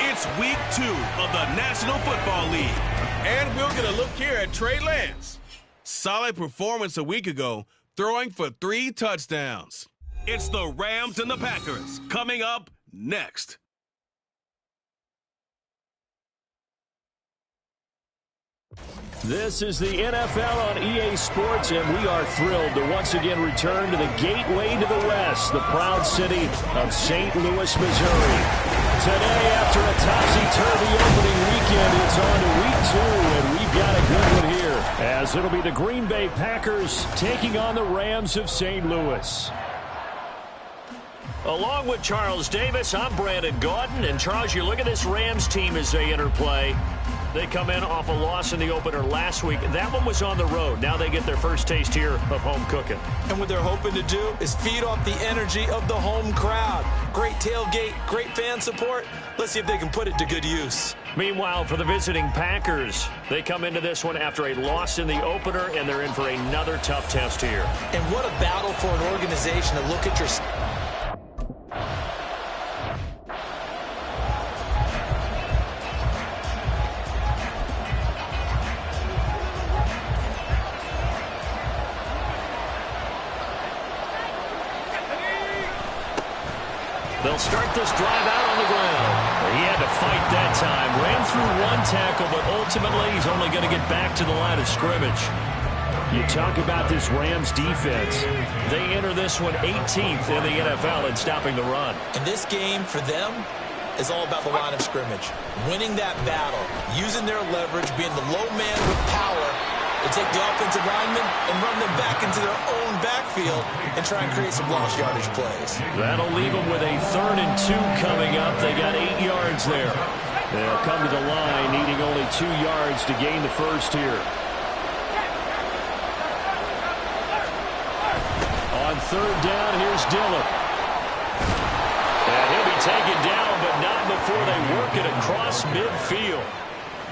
It's week 2 of the National Football League. And we'll get a look here at Trey Lance. Solid performance a week ago, throwing for 3 touchdowns. It's the Rams and the Packers coming up next. This is the NFL on EA Sports, and we are thrilled to once again return to the gateway to the West, the proud city of St. Louis, Missouri. Today, after a topsy-turvy opening weekend, it's on to week 2, and we've got a good one here, as it'll be the Green Bay Packers taking on the Rams of St. Louis. Along with Charles Davis, I'm Brandon Gaudin, and Charles, you look at this Rams team as they enter play. They come in off a loss in the opener last week. That one was on the road. Now they get their first taste here of home cooking. And what they're hoping to do is feed off the energy of the home crowd. Great tailgate, great fan support. Let's see if they can put it to good use. Meanwhile, for the visiting Packers, they come into this one after a loss in the opener, and they're in for another tough test here. And what a battle for an organization to look at your... They'll start this drive out on the ground. He had to fight that time. Ran through one tackle, but ultimately he's only going to get back to the line of scrimmage. You talk about this Rams defense. They enter this one 18th in the NFL in stopping the run. And this game for them is all about the line of scrimmage. Winning that battle, using their leverage, being the low man with power to take the offensive linemen and run them back into their own backfield and try and create some lost yardage plays. That'll leave them with a 3rd and 2 coming up. They got 8 yards there. They'll come to the line needing only 2 yards to gain the first here. On 3rd down, here's Dillon. And he'll be taken down, but not before they work it across midfield.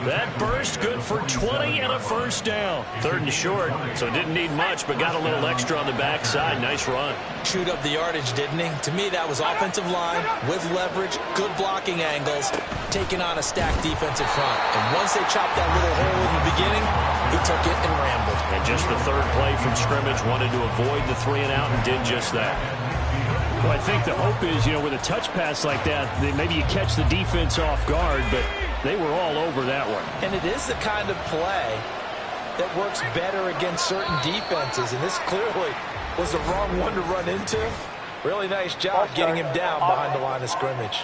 That burst good for 20 and a first down. 3rd and short, so didn't need much, but got a little extra on the backside. Nice run. Chewed up the yardage, didn't he? To me, that was offensive line with leverage, good blocking angles, taking on a stacked defensive front. And once they chopped that little hole in the beginning, he took it and rambled. And just the 3rd play from scrimmage, wanted to avoid the 3 and out and did just that. Well, I think the hope is, with a touch pass like that, maybe you catch the defense off guard, but They were all over that one. And it is the kind of play that works better against certain defenses, and this clearly was the wrong one to run into. Really nice job getting him down behind the line of scrimmage.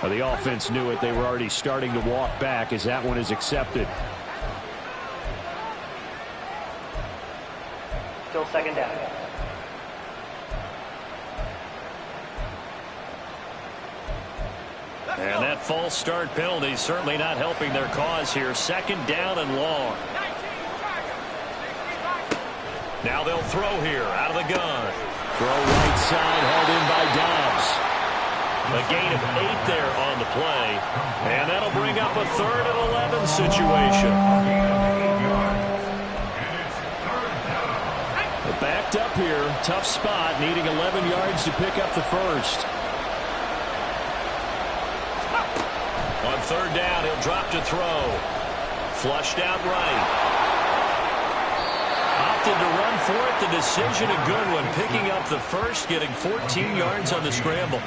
Well, the offense knew it. They were already starting to walk back as that one is accepted. Still second down. And that false start penalty certainly not helping their cause here. Second down and long. Now they'll throw here out of the gun. Throw right side, hauled in by Dobbs. A gain of 8 there on the play. And that'll bring up a 3rd and 11 situation. They're backed up here. Tough spot, needing 11 yards to pick up the first. On 3rd down, he'll drop to throw. Flushed out right. Opted to run for it. The decision a good one. Picking up the first, getting 14 yards on the scramble.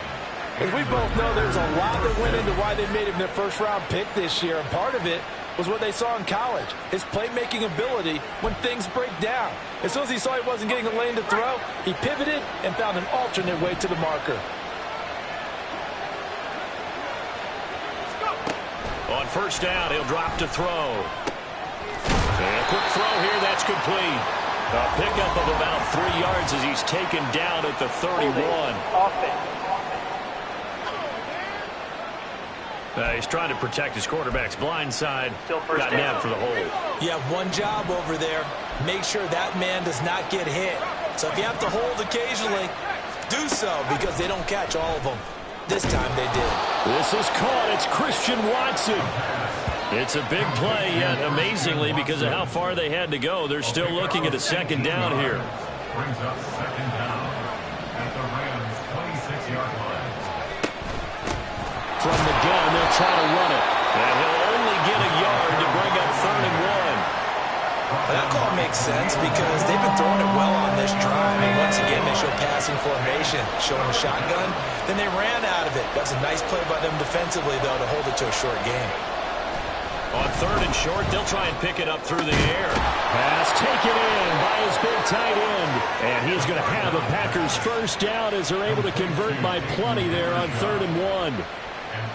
As we both know, there's a lot that went into why they made him their first-round pick this year, and part of it was what they saw in college, his playmaking ability when things break down. As soon as he saw he wasn't getting a lane to throw, he pivoted and found an alternate way to the marker. On 1st down, he'll drop to throw. And a quick throw here, that's complete. A pickup of about 3 yards as he's taken down at the 31. He's trying to protect his quarterback's blind side. Got nabbed for the hold. You have one job over there. Make sure that man does not get hit. So if you have to hold occasionally, do so, because they don't catch all of them. This time they did. This is caught. It's Christian Watson. It's a big play, yet amazingly, because of how far they had to go, they're still looking at a 2nd down here. Brings up 2nd down at the Rams' 26-yard line. From the gun, they'll try to run it. And he'll only get a yard to bring up 3rd and 1. That call makes sense because they've been throwing it well on this drive. And once again, they show passing formation, showing a shotgun. Then they ran out of it. That's a nice play by them defensively, though, to hold it to a short game. On 3rd and short, they'll try and pick it up through the air. Pass taken in by his big tight end. And he's going to have a Packers first down as they're able to convert by plenty there on 3rd and 1.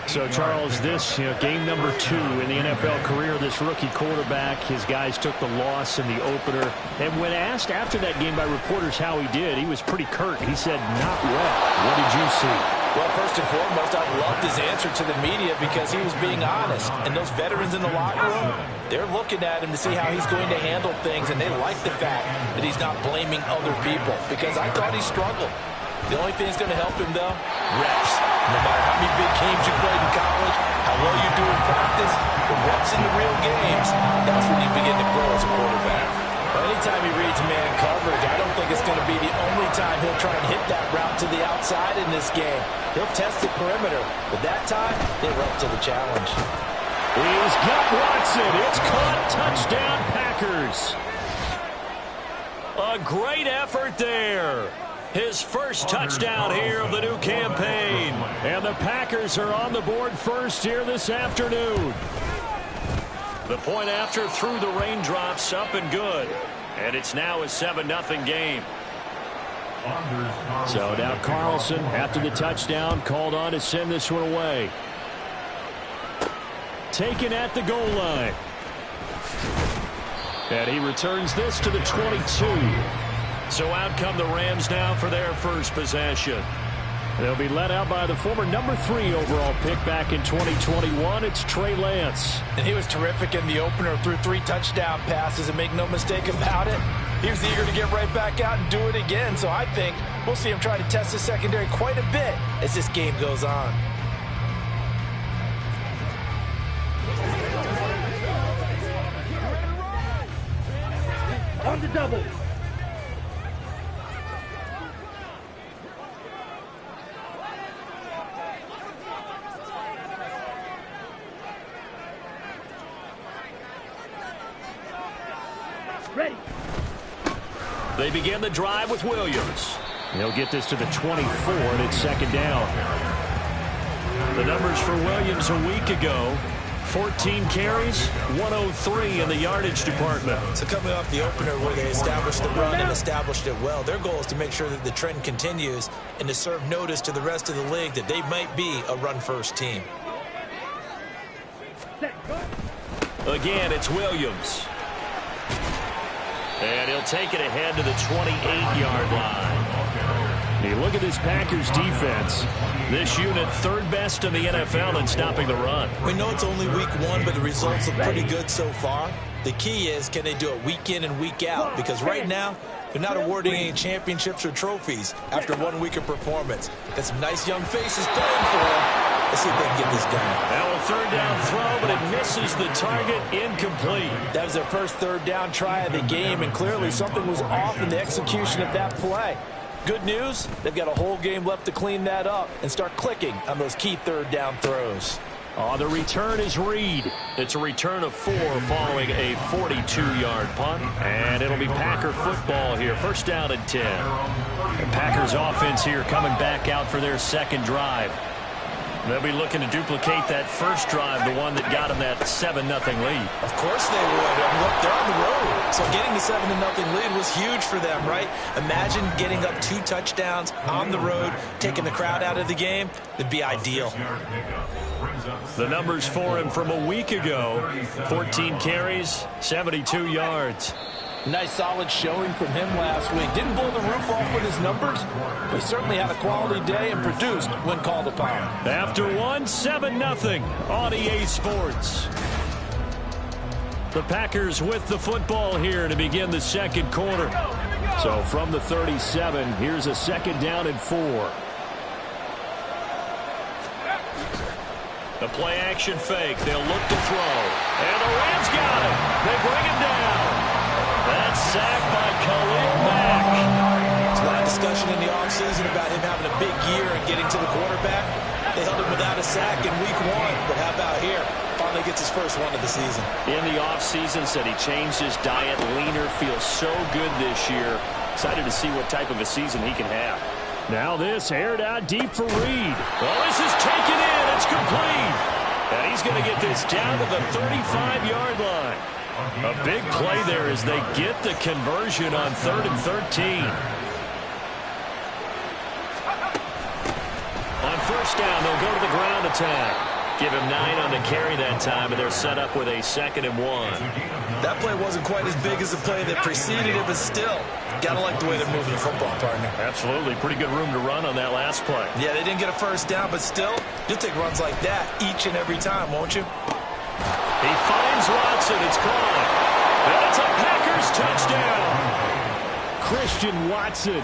So, Charles, this game number 2 in the NFL career, this rookie quarterback, his guys took the loss in the opener. And when asked after that game by reporters how he did, he was pretty curt. He said, not well. What did you see? Well, first and foremost, I loved his answer to the media because he was being honest. And those veterans in the locker room, they're looking at him to see how he's going to handle things, and they like the fact that he's not blaming other people because I thought he struggled. The only thing that's going to help him, though, reps. No matter how many big games you played in college, how well you do in practice, the reps in the real games, that's when you begin to grow as a quarterback. Well, anytime he reads man coverage, I don't think it's going to be the only time he'll try and hit that route to the outside in this game. He'll test the perimeter, but that time, they were up to the challenge. He's got Watson. It's caught. Touchdown, Packers. A great effort there. His first touchdown here of the new campaign. And the Packers are on the board first here this afternoon. The point after through the raindrops, up and good. And it's now a 7-0 game. So now Carlson, after the touchdown, called on to send this one away. Taken at the goal line. And he returns this to the 22. So out come the Rams now for their first possession. They'll be led out by the former number 3 overall pick back in 2021. It's Trey Lance. And he was terrific in the opener, threw 3 touchdown passes, and make no mistake about it, he was eager to get right back out and do it again. So I think we'll see him try to test the secondary quite a bit as this game goes on. On the double. Ready. They begin the drive with Williams. He'll get this to the 24, and it's 2nd down. The numbers for Williams a week ago, 14 carries, 103 in the yardage department. So coming off the opener where they established the run and established it well, their goal is to make sure that the trend continues and to serve notice to the rest of the league that they might be a run-first team. Again, it's Williams. And he'll take it ahead to the 28-yard line. You look at this Packers defense. This unit third best in the NFL in stopping the run. We know it's only week one, but the results look pretty good so far. The key is, can they do it week in and week out? Because right now, they're not awarding any championships or trophies after 1 week of performance. Got some nice young faces playing for them. Let's see if they can get this done. Now a third down throw, but it misses the target, incomplete. That was their first third down try of the game, and clearly something was off in the execution of that play. Good news, they've got a whole game left to clean that up and start clicking on those key third down throws. Oh, the return is Reed. It's a return of 4 following a 42-yard punt. And it'll be Packer football here. First down and 10. The Packers offense here coming back out for their second drive. They'll be looking to duplicate that first drive, the one that got them that 7-0 lead. Of course they would. I mean, look, they're on the road. So getting the 7-0 lead was huge for them, right? Imagine getting up 2 touchdowns on the road, taking the crowd out of the game. It'd be ideal. The numbers for him from a week ago: 14 carries, 72 yards. Nice solid showing from him last week. Didn't blow the roof off with his numbers, but he certainly had a quality day and produced when called upon. After one, 7-0 on EA Sports. The Packers with the football here to begin the second quarter. So from the 37, here's a second down and 4. The play action fake. They'll look to throw. And the Rams got him. They bring him down. That's sacked by Khalil Mack. There's a lot of discussion in the offseason about him having a big year and getting to the quarterback. They held him without a sack in week 1, but how about here? Finally gets his first one of the season. In the offseason, said he changed his diet, leaner, feels so good this year. Excited to see what type of a season he can have. Now this aired out deep for Reed. Well, this is taken in. It's complete. And he's going to get this down to the 35-yard line. A big play there as they get the conversion on 3rd and 13. On first down, they'll go to the ground attack. Give him 9 on the carry that time, and they're set up with a 2nd and 1. That play wasn't quite as big as the play that preceded it, but still, gotta like the way they're moving the football, partner. Absolutely. Pretty good room to run on that last play. Yeah, they didn't get a first down, but still, you'll take runs like that each and every time, won't you? He finds Watson. It's caught. And it's a Packers touchdown. Christian Watson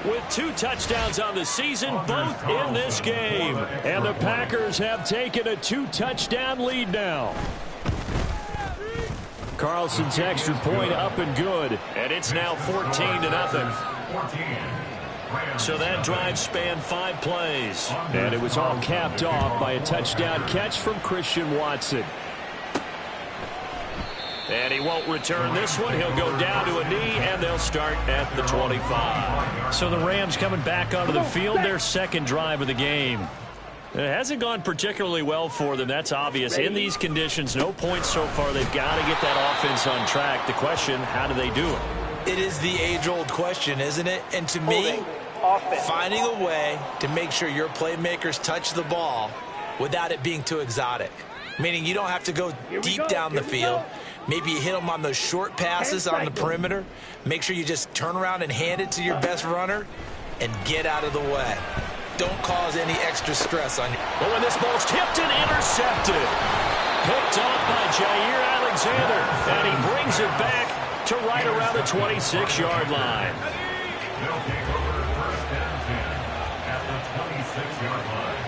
with 2 touchdowns on the season, both in this game. And the Packers have taken a 2-touchdown lead now. Carlson's extra point up and good. And it's now 14-0. So that drive spanned 5 plays. And it was all capped off by a touchdown catch from Christian Watson. And he won't return this one. He'll go down to a knee, and they'll start at the 25. So the Rams coming back onto the field, their second drive of the game. It hasn't gone particularly well for them. That's obvious. In these conditions, no points so far. They've got to get that offense on track. The question, how do they do it? It is the age-old question, isn't it? And to me, finding a way to make sure your playmakers touch the ball without it being too exotic. Meaning you don't have to go deep down the field. Maybe you hit them on those short passes on the perimeter. Make sure you just turn around and hand it to your best runner and get out of the way. Don't cause any extra stress on you. But when this ball's tipped and intercepted. Picked off by Jair Alexander. And he brings it back to right around the 26-yard line. They'll take over first and 10 at the 26-yard line.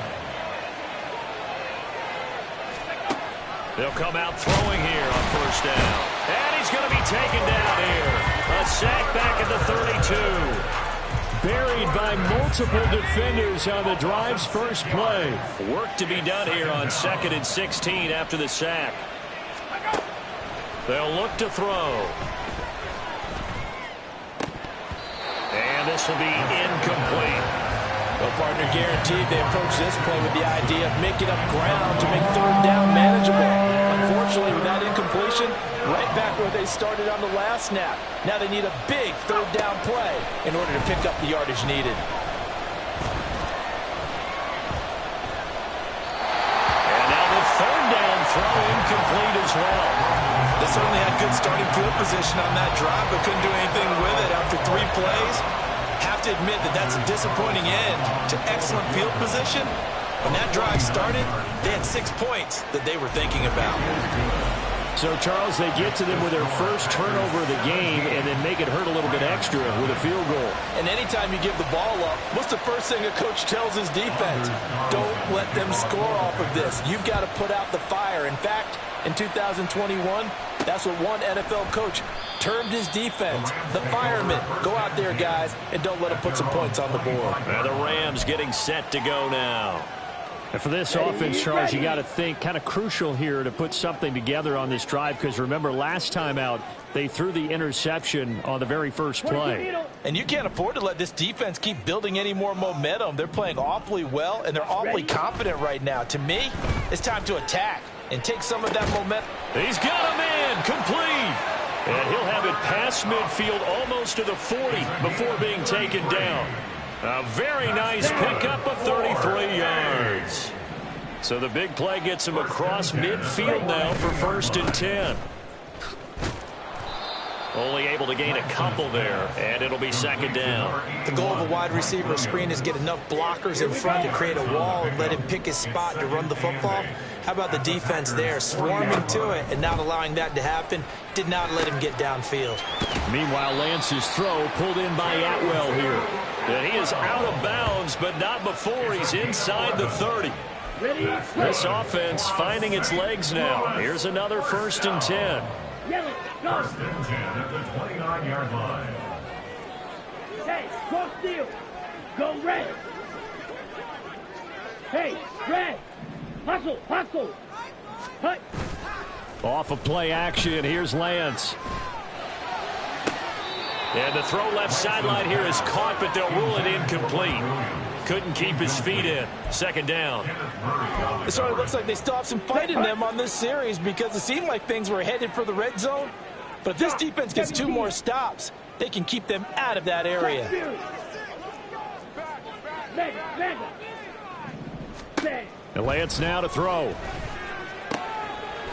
They'll come out throwing here on first down. And he's going to be taken down here. A sack back at the 32. Buried by multiple defenders on the drive's first play. Work to be done here on 2nd and 16 after the sack. They'll look to throw. And this will be incomplete. Well, partner, guaranteed they approach this play with the idea of making up ground to make third down manageable. Unfortunately, with that incompletion, right back where they started on the last snap. Now they need a big third down play in order to pick up the yardage needed. And now the third down throw incomplete as well. They certainly had good starting field position on that drive, but couldn't do anything with it after 3 plays. Have to admit that that's a disappointing end to excellent field position. When that drive started, they had 6 points that they were thinking about. So, Charles, they get to them with their first turnover of the game and then make it hurt a little bit extra with a field goal. And anytime you give the ball up, what's the first thing a coach tells his defense? Don't let them score off of this. You've got to put out the fire. In fact, in 2021, that's what one NFL coach termed his defense, the firemen. Go out there, guys, and don't let them put some points on the board. And the Rams getting set to go now. And for this offense, Charles, you got to think kind of crucial here to put something together on this drive, because remember last time out they threw the interception on the very first play. And you can't afford to let this defense keep building any more momentum. They're playing awfully well, and they're awfully confident right now. To me, it's time to attack and take some of that momentum. He's got him in, complete. And he'll have it past midfield almost to the 40 before being taken down. A very nice pickup of 33 yards. So the big play gets him across midfield now for 1st and 10. Only able to gain a couple there, and it'll be 2nd down. The goal of a wide receiver screen is get enough blockers in front to create a wall and let him pick his spot to run the football. How about the defense there, swarming to it and not allowing that to happen? Did not let him get downfield. Meanwhile, Lance's throw pulled in by Atwell here. And he is out of bounds, but not before he's inside the 30. This offense finding its legs now. Here's another 1st and 10. First and 10 at the 29-yard line. Hey, cross field. Go red. Hey, red. Hustle, hustle. Hut. Off of play action, here's Lance. And the throw left sideline here is caught, but they'll rule it incomplete. Couldn't keep his feet in. 2nd down. It sort of looks like they still have some fight in them on this series, because it seemed like things were headed for the red zone. But if this defense gets 2 more stops, they can keep them out of that area. And Lance now to throw.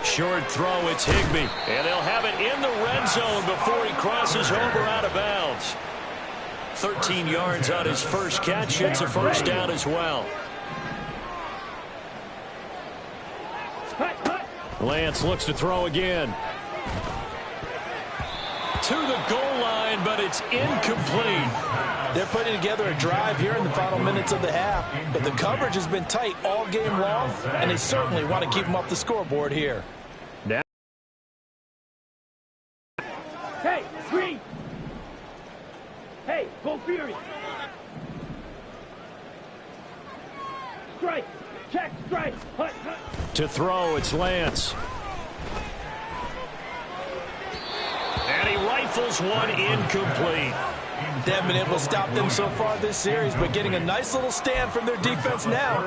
Short throw, it's Higbee. And they'll have it in the red zone before he crosses over out of bounds. 13 yards on his first catch. It's a 1st down as well. Lance looks to throw again. To the goal line, but it's incomplete. They're putting together a drive here in the final minutes of the half, but the coverage has been tight all game long, and they certainly want to keep them up the scoreboard here. Now. Hey, green. Hey, go Fury. Strike. Check, strike. Hut, hut. To throw, it's Lance. And he rifles one incomplete. They haven't been able to stop them so far this series, but getting a nice little stand from their defense now.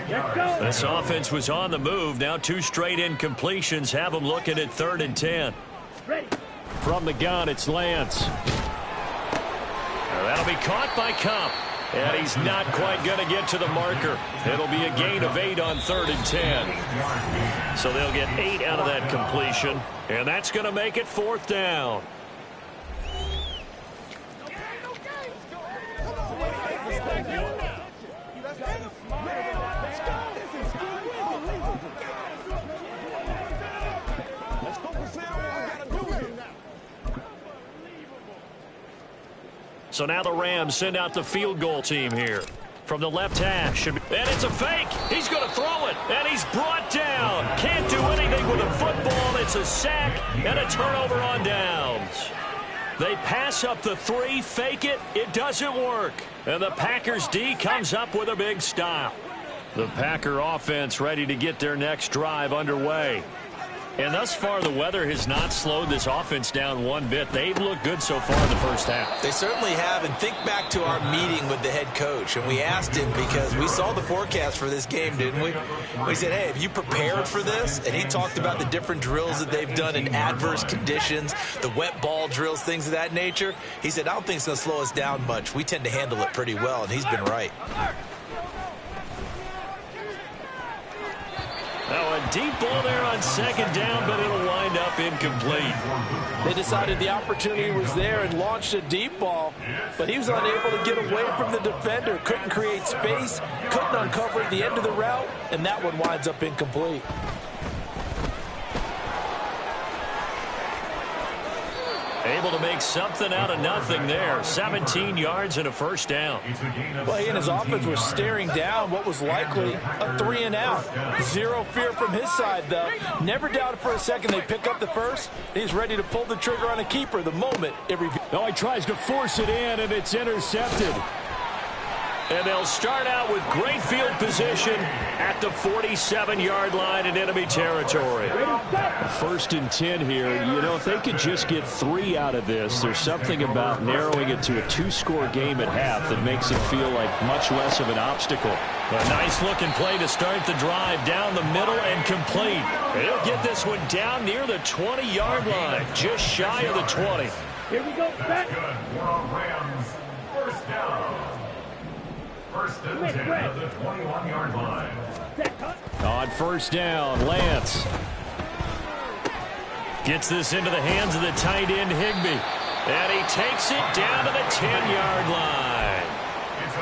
Let's go. This offense was on the move. Now 2 straight incompletions have them looking at 3rd and 10. Ready. From the gun, it's Lance. That'll be caught by Cup. And he's not quite going to get to the marker. It'll be a gain of 8 on 3rd and 10. So they'll get 8 out of that completion. And that's going to make it 4th down. So now the Rams send out the field goal team here. From the left hash. And it's a fake. He's going to throw it. And he's brought down. Can't do anything with a football. It's a sack and a turnover on downs. They pass up the 3, fake it. It doesn't work. And the Packers D comes up with a big stop. The Packer offense ready to get their next drive underway. And thus far, the weather has not slowed this offense down one bit. They've looked good so far in the first half. They certainly have. And think back to our meeting with the head coach. And we asked him, because we saw the forecast for this game, didn't we? We said, hey, have you prepared for this? And he talked about the different drills that they've done in adverse conditions, the wet ball drills, things of that nature. He said, I don't think it's going to slow us down much. We tend to handle it pretty well, and he's been right. Now a deep ball there on second down, but it'll wind up incomplete. They decided the opportunity was there and launched a deep ball, but he was unable to get away from the defender. Couldn't create space, couldn't uncover the end of the route, and that one winds up incomplete. Able to make something out of nothing there. 17 yards and a first down. Well, he and his offense were staring down what was likely a 3-and-out. Zero fear from his side, though. Never doubted for a second they pick up the first. He's ready to pull the trigger on a keeper the moment it reveals. No, he tries to force it in, and it's intercepted. And they'll start out with great field position at the 47-yard line in enemy territory. 1st and 10 here. You know, if they could just get 3 out of this, there's something about narrowing it to a 2-score game at half that makes it feel like much less of an obstacle. A nice-looking play to start the drive down the middle and complete. He'll get this one down near the 20-yard line, just shy of the 20. Here we go, back. Good for Rams. First down. 1st and 10 at the 21-yard line. On first down, Lance gets this into the hands of the tight end, Higbee. And he takes it down to the 10-yard line.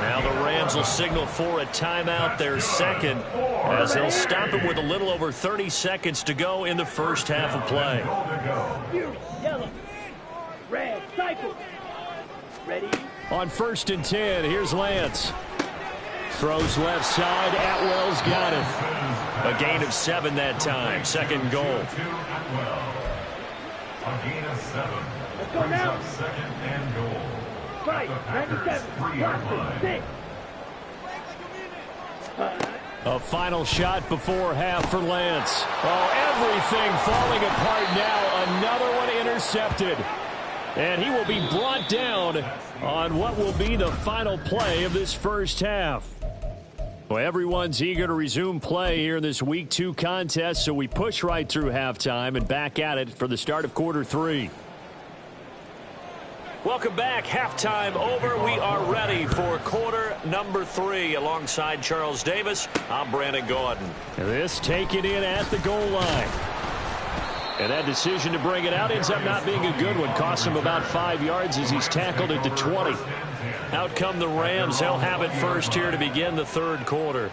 Now the Rams will signal for a timeout, their second, as they'll stop it with a little over 30 seconds to go in the first half of play. Yellow, red, cycle. Ready? On 1st and 10, here's Lance. Throws left side. Atwell's got it. A gain of 7 that time. Second goal. A gain of 7. Let's go now. Second and goal. Right, 97. Watson, 6. A final shot before half for Lance. Oh, everything falling apart now. Another one intercepted. And he will be brought down on what will be the final play of this first half. Well, everyone's eager to resume play here in this Week 2 contest, so we push right through halftime and back at it for the start of quarter 3. Welcome back. Halftime over. We are ready for quarter number 3. Alongside Charles Davis, I'm Brandon Gordon. This taken in at the goal line. And that decision to bring it out ends up not being a good one. Costs him about 5 yards as he's tackled at the 20. Out come the Rams. They'll have it first here to begin the third quarter.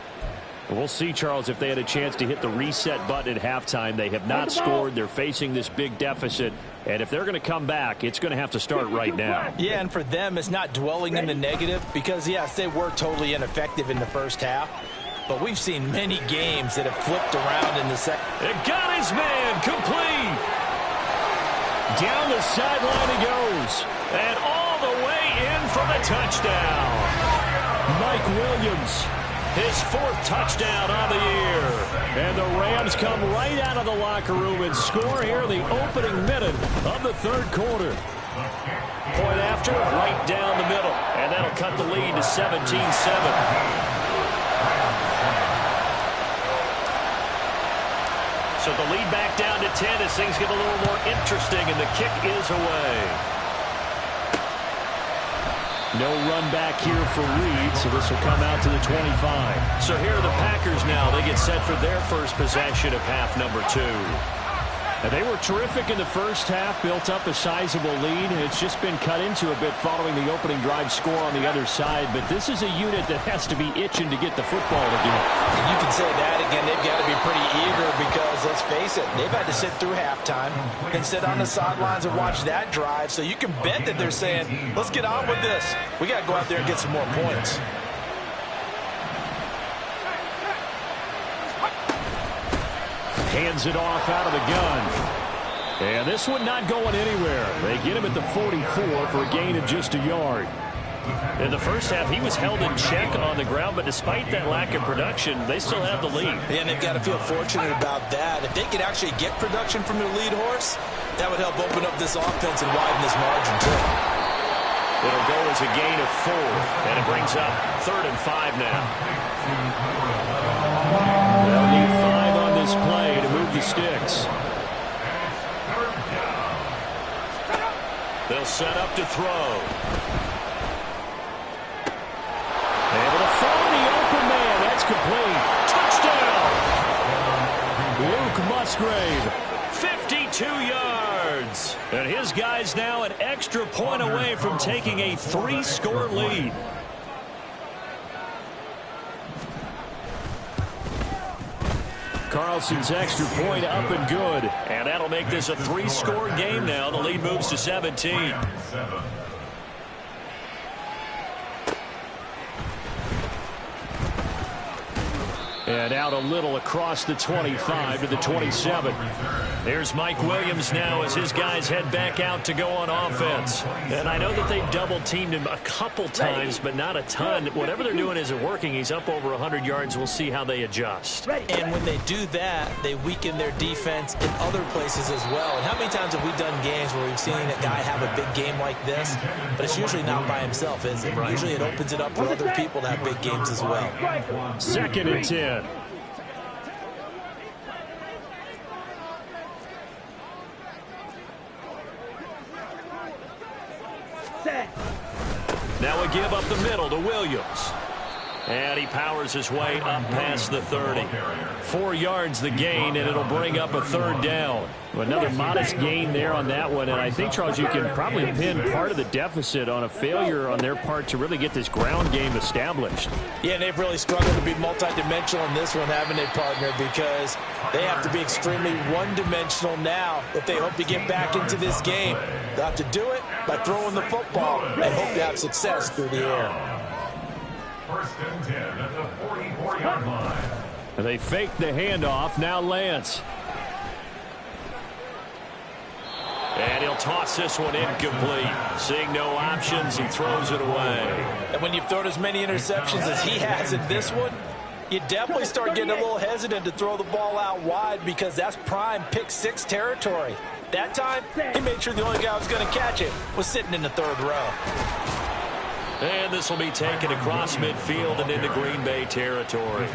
We'll see, Charles, if they had a chance to hit the reset button at halftime. They have not scored. They're facing this big deficit. And if they're going to come back, it's going to have to start right now. Yeah, and for them, it's not dwelling in the negative because, yes, they were totally ineffective in the first half. But we've seen many games that have flipped around in the second. It got his man complete. Down the sideline he goes. And all the way in for the touchdown. Mike Williams, his 4th touchdown on the year. And the Rams come right out of the locker room and score here in the opening minute of the third quarter. Point after, right down the middle. And that'll cut the lead to 17-7. So the lead back down to 10 as things get a little more interesting, and the kick is away. No run back here for Reed, so this will come out to the 25. So here are the Packers now. They get set for their first possession of half number 2. And they were terrific in the first half, built up a sizable lead, and it's just been cut into a bit following the opening drive score on the other side. But this is a unit that has to be itching to get the football again. You can say that again. They've got to be pretty eager because, let's face it, they've had to sit through halftime and sit on the sidelines and watch that drive. So you can bet that they're saying, let's get on with this. We got to go out there and get some more points. Hands it off out of the gun. And this one not going anywhere. They get him at the 44 for a gain of just a yard. In the first half, he was held in check on the ground, but despite that lack of production, they still have the lead. Yeah, and they've got to feel fortunate about that. If they could actually get production from their lead horse, that would help open up this offense and widen this margin, too. It'll go as a gain of 4, and it brings up 3rd and 5 now. They'll need 5 on this play to move the sticks. They'll set up to throw. Able to find the open man. That's complete. Touchdown! Luke Musgrave, 52 yards. And his guy's now an extra point away from taking a 3-score lead. Carlson's extra point up and good. And that'll make this a 3-score game now. The lead moves to 17. And out a little across the 25 to the 27. There's Mike Williams now as his guys head back out to go on offense. And I know that they've double-teamed him a couple times, but not a ton. Whatever they're doing isn't working. He's up over 100 yards. We'll see how they adjust. And when they do that, they weaken their defense in other places as well. And how many times have we done games where we've seen a guy have a big game like this, but it's usually not by himself, is it? Usually it opens it up for other people to have big games as well. 2nd and 10. Now we give up the middle to Williams. And he powers his way up past the 30. 4 yards the gain, and it'll bring up a 3rd down. Another modest gain there on that one, and I think, Charles, you can probably pin part of the deficit on a failure on their part to really get this ground game established. Yeah, and they've really struggled to be multidimensional in this one, haven't they, partner? Because they have to be extremely one-dimensional now if they hope to get back into this game. They'll have to do it by throwing the football and hope to have success through the air. 1st and 10 at the 44-yard line. They fake the handoff. Now Lance. And he'll toss this one incomplete. Seeing no options, he throws it away. And when you've thrown as many interceptions as he has in this one, you definitely start getting a little hesitant to throw the ball out wide because that's prime pick 6 territory. That time, he made sure the only guy who was going to catch it was sitting in the 3rd row. And this will be taken across midfield and into Green Bay territory.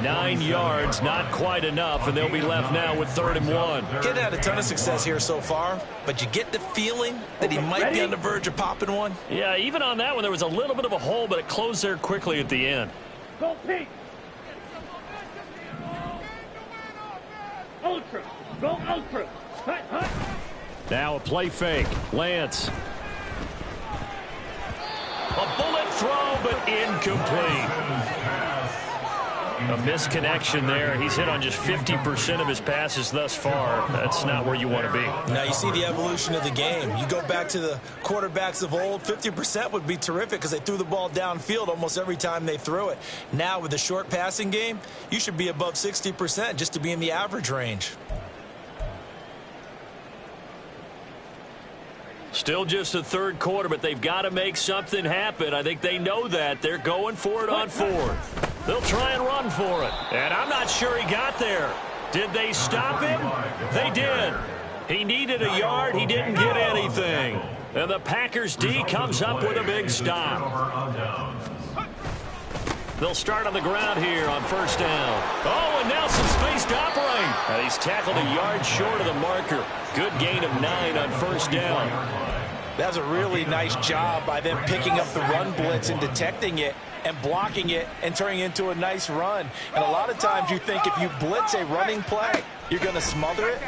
9 yards, not quite enough, and they'll be left now with 3rd and 1. Kid had a ton of success here so far, but you get the feeling that he might be on the verge of popping one. Yeah, even on that one, there was a little bit of a hole, but it closed there quickly at the end. Go Pete. Ultra. Go ultra. Hut, hut. Now a play fake. Lance. A bullet throw, but incomplete. A misconnection there. He's hit on just 50% of his passes thus far. That's not where you want to be. Now you see the evolution of the game. You go back to the quarterbacks of old, 50% would be terrific because they threw the ball downfield almost every time they threw it. Now with the short passing game, you should be above 60% just to be in the average range. Still just the 3rd quarter, but they've got to make something happen. I think they know that. They're going for it on 4th. They'll try and run for it. And I'm not sure he got there. Did they stop him? They did. He needed a yard. He didn't get anything. And the Packers D comes up with a big stop. They'll start on the ground here on 1st down. Oh, and now some space to operate. And he's tackled a yard short of the marker. Good gain of 9 on 1st down. That was a really nice job by them picking up the run blitz and detecting it and blocking it and turning it into a nice run. And a lot of times you think if you blitz a running play, you're going to smother it.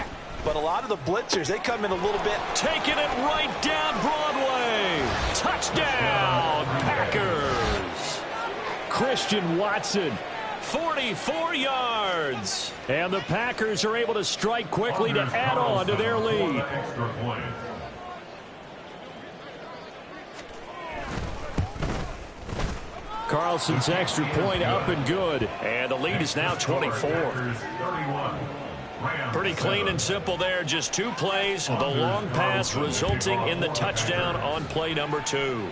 But a lot of the blitzers, they come in a little bit. Taking it right down Broadway. Touchdown, Packers. Christian Watson, 44 yards. And the Packers are able to strike quickly to add on to their lead. Carlson's extra point up and good. And the lead is now 24. Pretty clean and simple there. Just 2 plays. The long pass resulting in the touchdown on play number 2.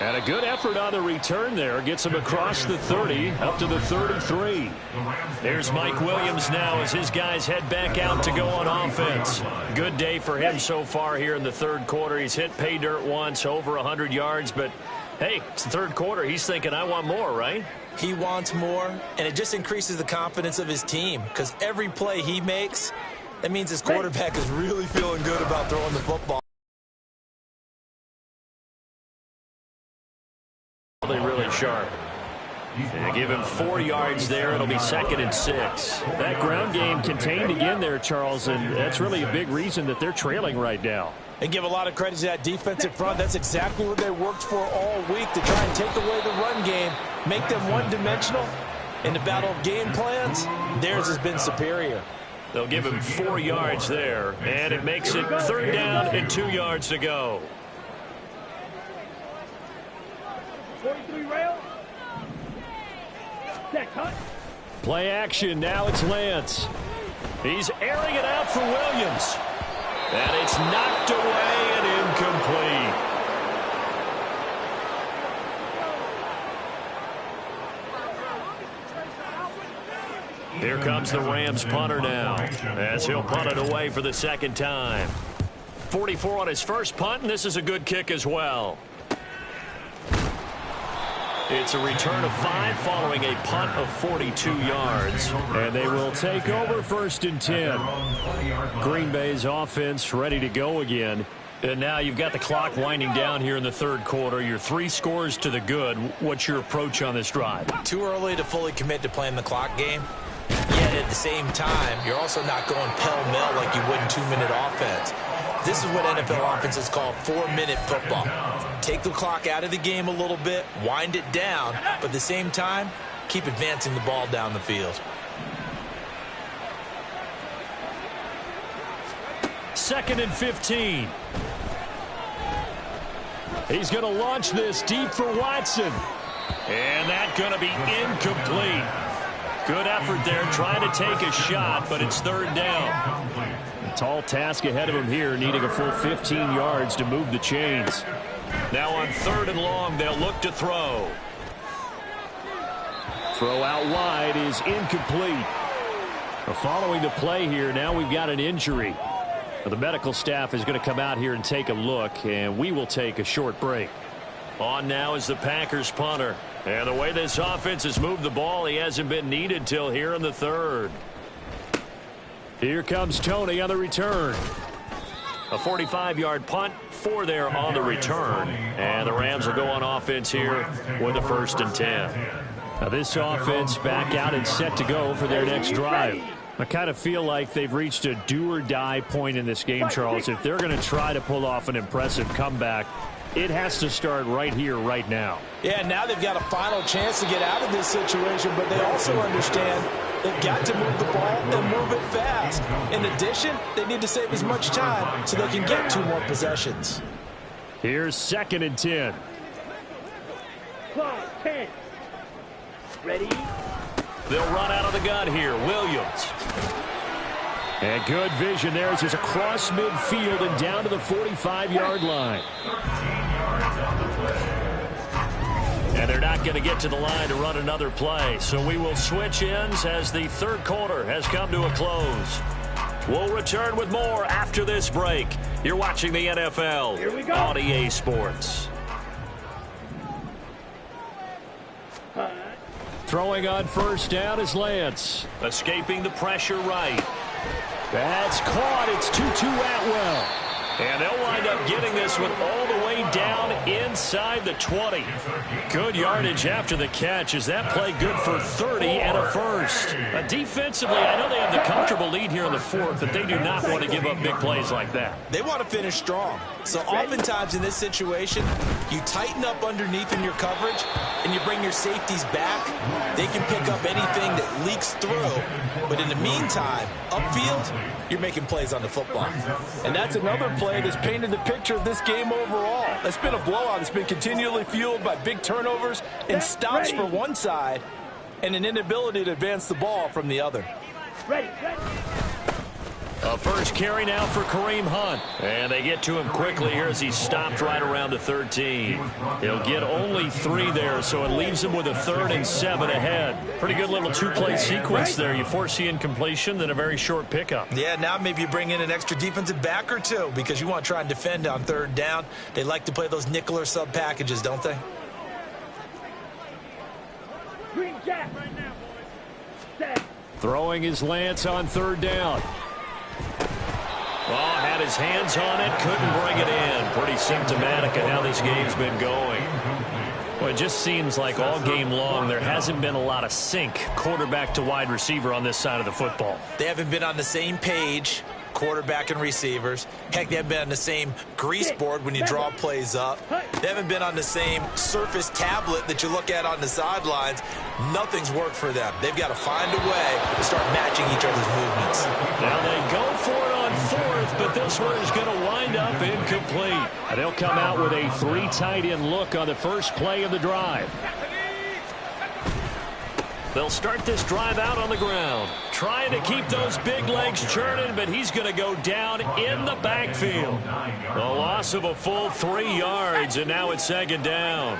And a good effort on the return there. Gets him across the 30, up to the 33. There's Mike Williams now as his guys head back out to go on offense. Good day for him so far here in the third quarter. He's hit pay dirt once, over 100 yards. But, hey, it's the third quarter. He's thinking, I want more, right? He wants more, and it just increases the confidence of his team because every play he makes, that means his quarterback is really feeling good about throwing the football. Really sharp. They give him 4 yards there. It'll be 2nd and 6. That ground game contained again there, Charles, and that's really a big reason that they're trailing right now. And give a lot of credit to that defensive front. That's exactly what they worked for all week, to try and take away the run game, make them one-dimensional. In the battle of game plans, theirs has been superior. They'll give him 4 yards there, and it makes it 3rd down and 2 yards to go. 43 rail. Set, cut. Play action. Now it's Lance. He's airing it out for Williams. And it's knocked away and incomplete. Here comes the Rams punter now, as he'll punt it away for the 2nd time. 44 on his first punt, and this is a good kick as well. It's a return of 5 following a punt of 42 yards. And they will take over 1st and 10. Green Bay's offense ready to go again. And now you've got the clock winding down here in the third quarter. You're 3 scores to the good. What's your approach on this drive? Too early to fully commit to playing the clock game. Yet at the same time, you're also not going pell-mell like you would in 2-minute offense. This is what NFL offenses call 4-minute football. Take the clock out of the game a little bit, wind it down, but at the same time, keep advancing the ball down the field. 2nd and 15. He's going to launch this deep for Watson. And that's going to be incomplete. Good effort there, trying to take a shot, but it's 3rd down. A tall task ahead of him here, needing a full 15 yards to move the chains. Now on 3rd and long, they'll look to throw. Throw out wide is incomplete. Following the play here, now we've got an injury. The medical staff is going to come out here and take a look, and we will take a short break. On now is the Packers punter. And the way this offense has moved the ball, he hasn't been needed till here in the 3rd. Here comes Tony on the return. A 45-yard punt, 4 there on the return. And the Rams will go on offense here with a 1st and 10. Now this offense back out and set to go for their next drive. I kind of feel like they've reached a do-or-die point in this game, Charles. If they're going to try to pull off an impressive comeback, it has to start right here, right now. Yeah, now they've got a final chance to get out of this situation, but they also understand they've got to move the ball and move it fast. In addition, they need to save as much time so they can get 2 more possessions. Here's 2nd and 10. Clock, 10. Ready? They'll run out of the gun here. Williams. And good vision there as he's across midfield and down to the 45-yard line. And they're not going to get to the line to run another play. So we will switch ends as the third quarter has come to a close. We'll return with more after this break. You're watching the NFL on EA Sports. Throwing on 1st down is Lance. Escaping the pressure right. That's caught. It's 2-2 Atwell. And they'll wind up getting this one all the way down inside the 20. Good yardage after the catch. Is that play good for 30 and a 1st? Defensively, I know they have the comfortable lead here in the 4th, but they do not want to give up big plays like that. They want to finish strong. So oftentimes in this situation, you tighten up underneath in your coverage and you bring your safeties back. They can pick up anything that leaks through. But in the meantime, upfield, you're making plays on the football. And that's another play that's painted the picture of this game overall. It's been a blowout. It's been continually fueled by big turnovers and stops for one side and an inability to advance the ball from the other. Ready. A first carry now for Kareem Hunt. And they get to him quickly here as he's stopped right around the 13. He'll get only 3 there, so it leaves him with a 3rd and 7 ahead. Pretty good little 2-play sequence there. You force the incompletion, then a very short pickup. Yeah, now maybe you bring in an extra defensive back or 2 because you want to try and defend on 3rd down. They like to play those nickel or sub packages, don't they? Green jack right now, boys. Set. Throwing his Lance on 3rd down. Oh, had his hands on it, couldn't bring it in. Pretty symptomatic of how this game's been going. Well, it just seems like all game long there hasn't been a lot of sync quarterback to wide receiver on this side of the football. They haven't been on the same page, quarterback and receivers. Heck, they haven't been on the same grease board when you draw plays up. They haven't been on the same surface tablet that you look at on the sidelines. Nothing's worked for them. They've got to find a way to start matching each other's movements. Now they go for it on 4th, but this one is going to wind up incomplete. And they'll come out with a 3 tight end look on the first play of the drive. They'll start this drive out on the ground. Trying to keep those big legs churning, but he's going to go down in the backfield. The loss of a full 3 yards, and now it's 2nd down.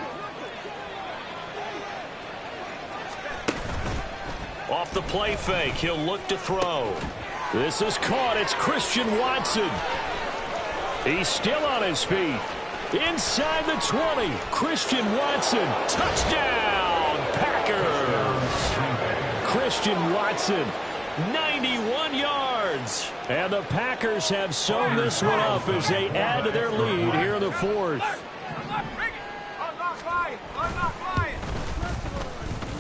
Off the play fake, he'll look to throw. This is caught. It's Christian Watson. He's still on his feet. Inside the 20. Christian Watson. Touchdown, Packers. Christian Watson, 91 yards. And the Packers have sewn this one up as they add to their lead here in the 4th.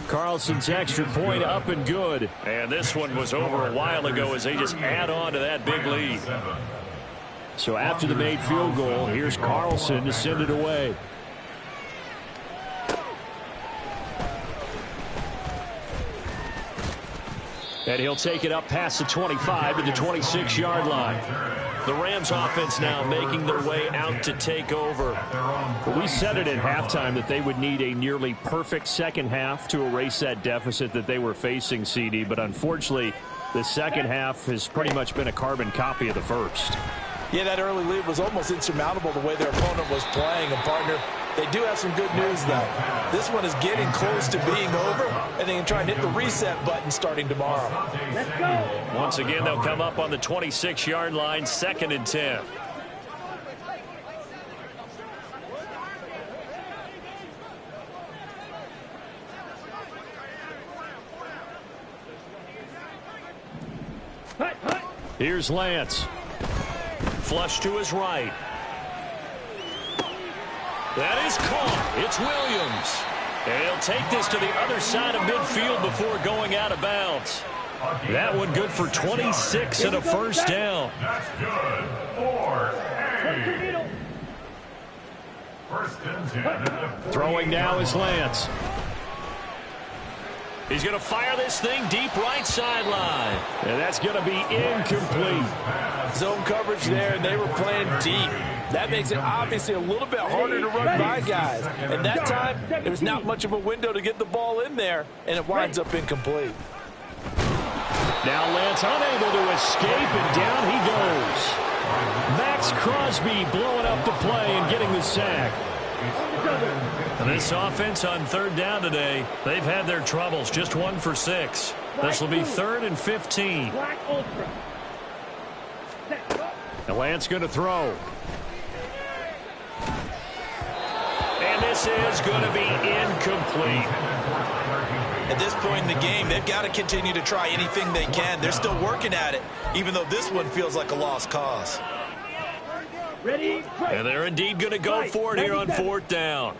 Carlson's extra point up and good. And this one was over a while ago as they just add on to that big lead. So after the made field goal, here's Carlson to send it away. And he'll take it up past the 25 to the 26-yard line. The Rams offense now making their way out to take over. We said it at halftime that they would need a nearly perfect second half to erase that deficit that they were facing, CD. But unfortunately, the second half has pretty much been a carbon copy of the first. Yeah, that early lead was almost insurmountable the way their opponent was playing. And, partner, they do have some good news, though. This one is getting close to being over, and they can try and hit the reset button starting tomorrow. Let's go. Once again, they'll come up on the 26-yard line, 2nd and 10. Here's Lance. Flush to his right. That is caught. It's Williams. And he'll take this to the other side of midfield before going out of bounds. That one good for 26 and a first down. That's good for A. 1st and 10. Throwing now is Lance. He's going to fire this thing deep right sideline. And that's going to be incomplete. Zone coverage there, and they were playing deep. That makes it obviously a little bit harder to run by guys. And that time, there was not much of a window to get the ball in there, and it winds up incomplete. Now Lance unable to escape, and down he goes. Max Crosby blowing up the play and getting the sack. And this offense on 3rd down today, they've had their troubles. Just 1 for 6. This will be 3rd and 15. And Lance going to throw. And this is going to be incomplete. At this point in the game, they've got to continue to try anything they can. They're still working at it, even though this one feels like a lost cause. Ready? And they're indeed going to go for it here on 4th down.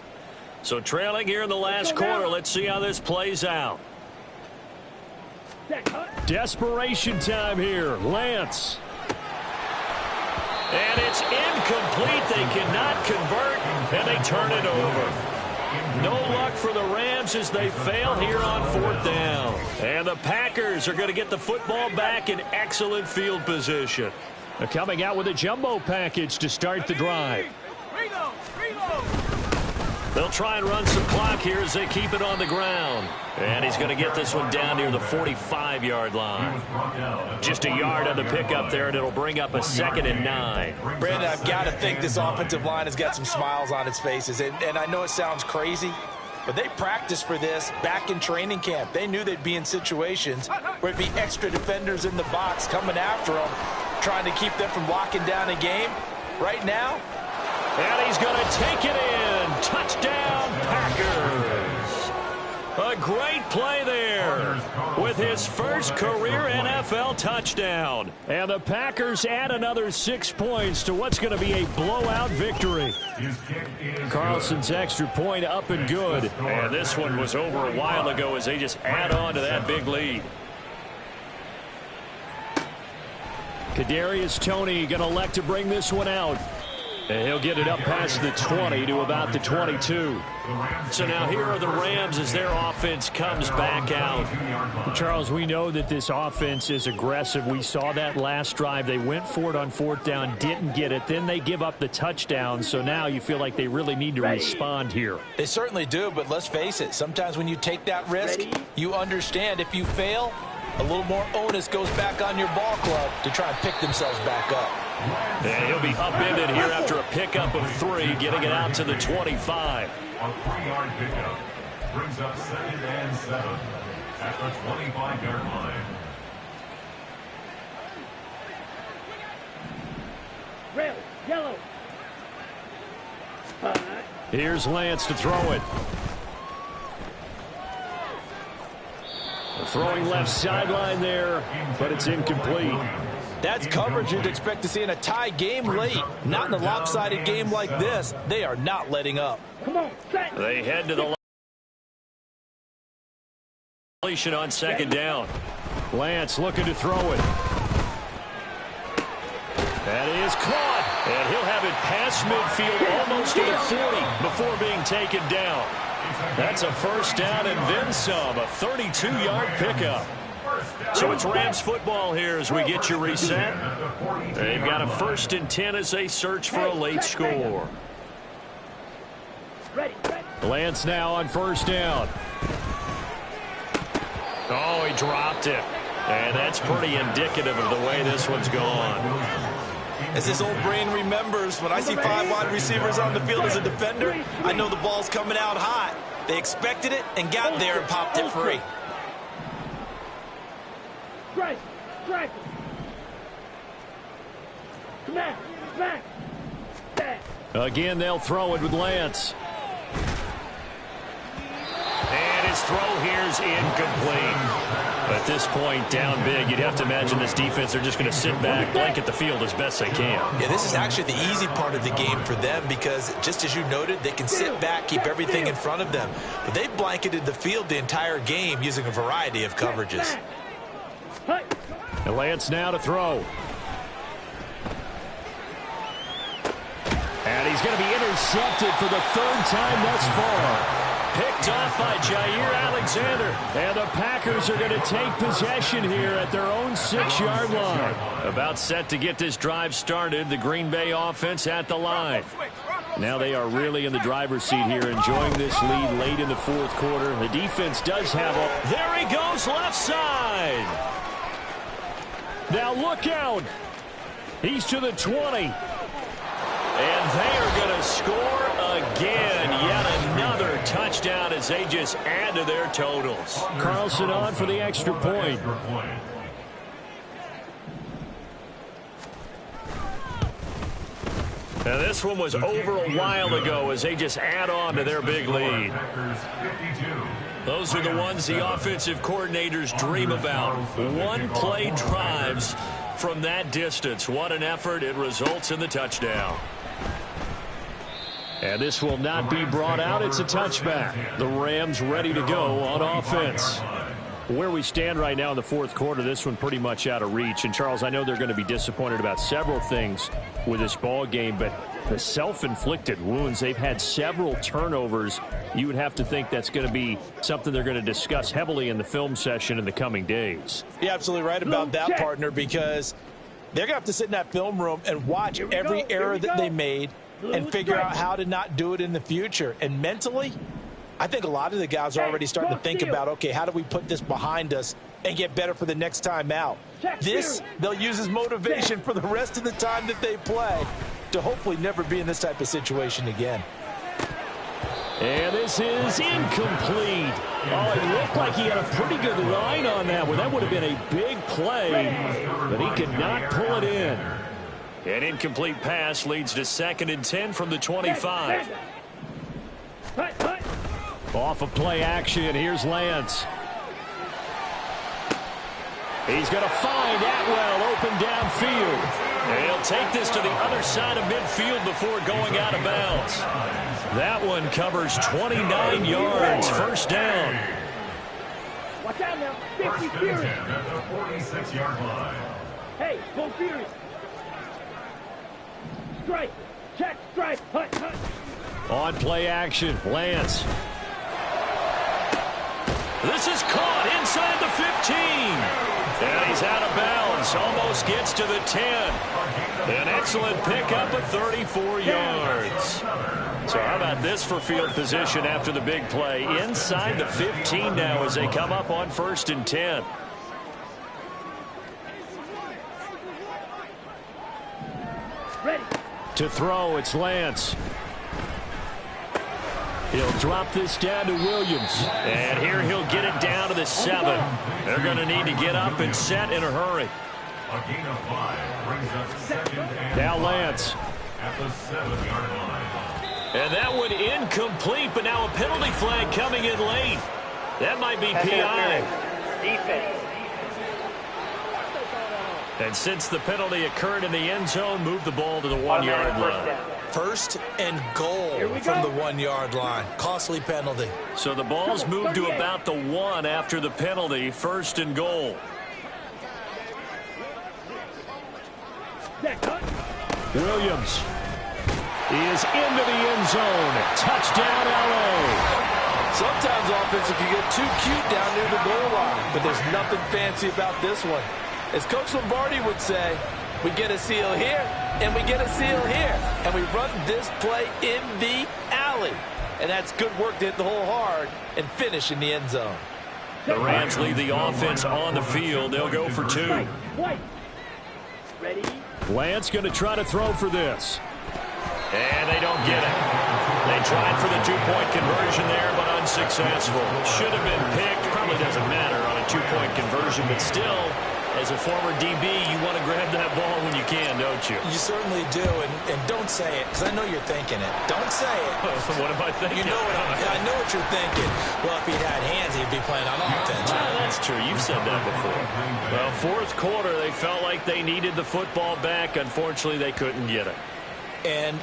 So trailing here in the last quarter, let's see how this plays out. Desperation time here. Lance. And it's incomplete. They cannot convert, and they turn it over. No luck for the Rams as they fail here on 4th down. And the Packers are going to get the football back in excellent field position. They're coming out with a jumbo package to start the drive. They'll try and run some clock here as they keep it on the ground. And he's going to get this one down near the 45-yard line. Just a yard on the pickup there, and it'll bring up a 2nd and 9. Brandon, I've got to think this offensive line has got some smiles on its faces. And I know it sounds crazy, but they practiced for this back in training camp. They knew they'd be in situations where it'd be extra defenders in the box coming after them, trying to keep them from locking down a game. Right now, and he's going to take it in. Touchdown, Packers. A great play there with his first career NFL touchdown. And the Packers add another 6 points to what's going to be a blowout victory. Carlson's extra point up and good. And this one was over a while ago as they just add on to that big lead. Kadarius Toney going to elect to bring this one out. And he'll get it up past the 20 to about the 22. So now here are the Rams as their offense comes back out. Charles, we know that this offense is aggressive. We saw that last drive. They went for it on 4th down, didn't get it. Then they give up the touchdown. So now you feel like they really need to respond here. They certainly do, but let's face it. Sometimes when you take that risk, you understand if you fail, a little more onus goes back on your ball club to try and pick themselves back up. And he'll be upended here after a pickup of 3, getting it out to the 25. A 3-yard pickup brings up 2nd and 7 at the 25-yard line. Red, yellow. Here's Lance to throw it. Throwing left sideline there, but it's incomplete. That's coverage you'd expect to see in a tie game late. Not in a lopsided game like this. They are not letting up. Come on, set. They head to the line on 2nd down. Lance looking to throw it. That is caught. And he'll have it past midfield almost to the 40 before being taken down. That's a 1st down and then some, a 32-yard pickup. So it's Rams football here as we get you reset. They've got a 1st and 10 as they search for a late score. Lance now on 1st down. Oh, he dropped it. And that's pretty indicative of the way this one's gone. As this old brain remembers, when I see 5 wide receivers on the field as a defender, I know the ball's coming out hot. They expected it and got there and popped it free. Strike, strike. Smack, smack. Again, they'll throw it with Lance. And his throw here's incomplete. At this point, down big, you'd have to imagine this defense, they're just going to sit back, blanket the field as best they can. Yeah, this is actually the easy part of the game for them because, just as you noted, they can sit back, keep everything in front of them. But they've blanketed the field the entire game using a variety of coverages. And Lance now to throw. And he's going to be intercepted for the 3rd time thus far. Picked off by Jair Alexander. And the Packers are going to take possession here at their own 6-yard line. About set to get this drive started. The Green Bay offense at the line. Now they are really in the driver's seat here, enjoying this lead late in the 4th quarter. The defense does have a... There he goes, left side. Now look out. He's to the 20. And they are going to score again. Yet another touchdown as they just add to their totals. Carlson on for the extra point. Now this one was over a while ago as they just add on to their big lead. Those are the ones the offensive coordinators dream about. One-play drives from that distance. What an effort. It results in the touchdown. And this will not be brought out. It's a touchback. The Rams ready to go on offense. Where we stand right now in the 4th quarter, this one pretty much out of reach. And, Charles, I know they're going to be disappointed about several things with this ball game, but the self-inflicted wounds, they've had several turnovers. You would have to think that's going to be something they're going to discuss heavily in the film session in the coming days. You're absolutely right about that, partner, because they're going to have to sit in that film room and watch every error that they made, and figure out how to not do it in the future. And mentally, I think a lot of the guys are already starting to think about, okay, how do we put this behind us and get better for the next time out? This, they'll use as motivation for the rest of the time that they play to hopefully never be in this type of situation again. And this is incomplete. Oh, it looked like he had a pretty good line on that one. That would have been a big play, but he could not pull it in. An incomplete pass leads to 2nd and 10 from the 25. Off of play action, here's Lance. He's going to find Atwell open downfield. And he'll take this to the other side of midfield before going out of bounds. That one covers 29 yards. First down. Watch out now. 50 First and 10 at the 46-yard line. Hey, go furious. Strike. Check. Strike. Hut. Hut. On play action, Lance. This is caught inside the 15. And he's out of bounds. Almost gets to the 10. An excellent pickup of 34 yards. So how about this for field position after the big play? Inside the 15 now as they come up on 1st and 10. Ready. To throw, it's Lance. He'll drop this down to Williams. And here he'll get it down to the 7. They're going to need to get up and set in a hurry. A gain of 5 brings up 2nd and Now 5 Lance. at the 7-yard line. And that one incomplete, but now a penalty flag coming in late. That might be PI. Defense. And since the penalty occurred in the end zone, move the ball to the 1-yard line. 1st and goal from the 1-yard line. Costly penalty. So the ball's moved to about the 1 after the penalty. 1st and goal. Williams is into the end zone. Touchdown, L.A. Sometimes offensive can get too cute down near the goal line, but there's nothing fancy about this one. As Coach Lombardi would say, we get a seal here, and we get a seal here, and we run this play in the alley. And that's good work to hit the hole hard and finish in the end zone. The Rams leave the offense on the field. They'll go for 2. Ready. Lance going to try to throw for this. And they don't get it. They tried for the 2-point conversion there, but unsuccessful. Should have been picked. Probably doesn't matter on a 2-point conversion, but still, as a former DB, you want to grab that ball when you can, don't you? You certainly do, and don't say it, because I know you're thinking it. Don't say it. What am I thinking? You know I know what you're thinking. Well, if he'd had hands, he'd be playing on offense. That's true. You've said that before. Well, 4th quarter, they felt like they needed the football back. Unfortunately, they couldn't get it. And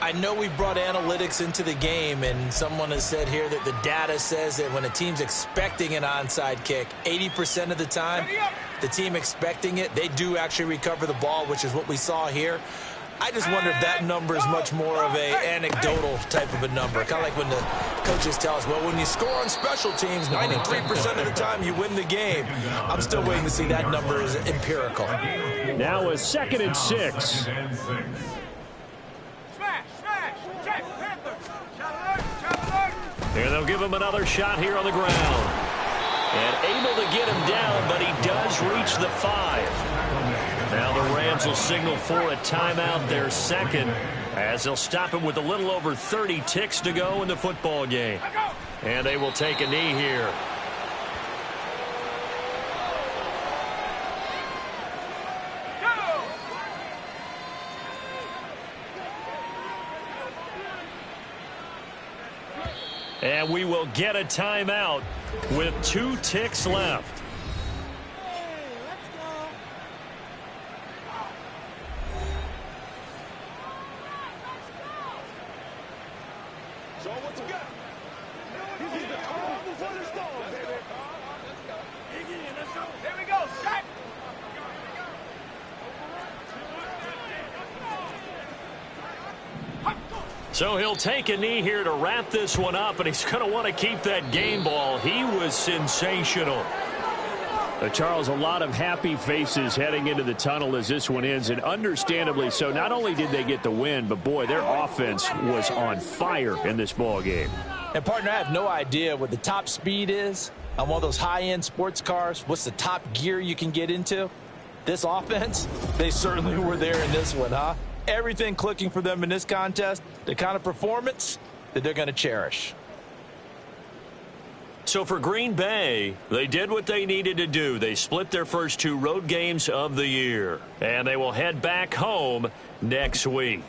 I know we brought analytics into the game, and someone has said here that the data says that when a team's expecting an onside kick, 80% of the time, the team expecting it, they do actually recover the ball, which is what we saw here. I just wonder if that number is much more of a anecdotal type of a number. Kind of like when the coaches tell us, well, when you score on special teams, 93% of the time you win the game. I'm still waiting to see that number is empirical. Now a 2nd and 6. Here they'll give him another shot here on the ground. And able to get him down, but he does reach the 5. Now the Rams will signal for a timeout, their 2nd, as they'll stop him with a little over 30 ticks to go in the football game. And they will take a knee here. And we will get a timeout with 2 ticks left. So what you got? Here we go, shot. So he'll take a knee here to wrap this one up, and he's going to want to keep that game ball. He was sensational. Charles, a lot of happy faces heading into the tunnel as this one ends, and understandably so. Not only did they get the win, but, boy, their offense was on fire in this ball game. And, partner, I have no idea what the top speed is on one of those high-end sports cars. What's the top gear you can get into? This offense, they certainly were there in this one, huh? Everything clicking for them in this contest, the kind of performance that they're going to cherish. So for Green Bay, they did what they needed to do. They split their first 2 road games of the year, and they will head back home next week.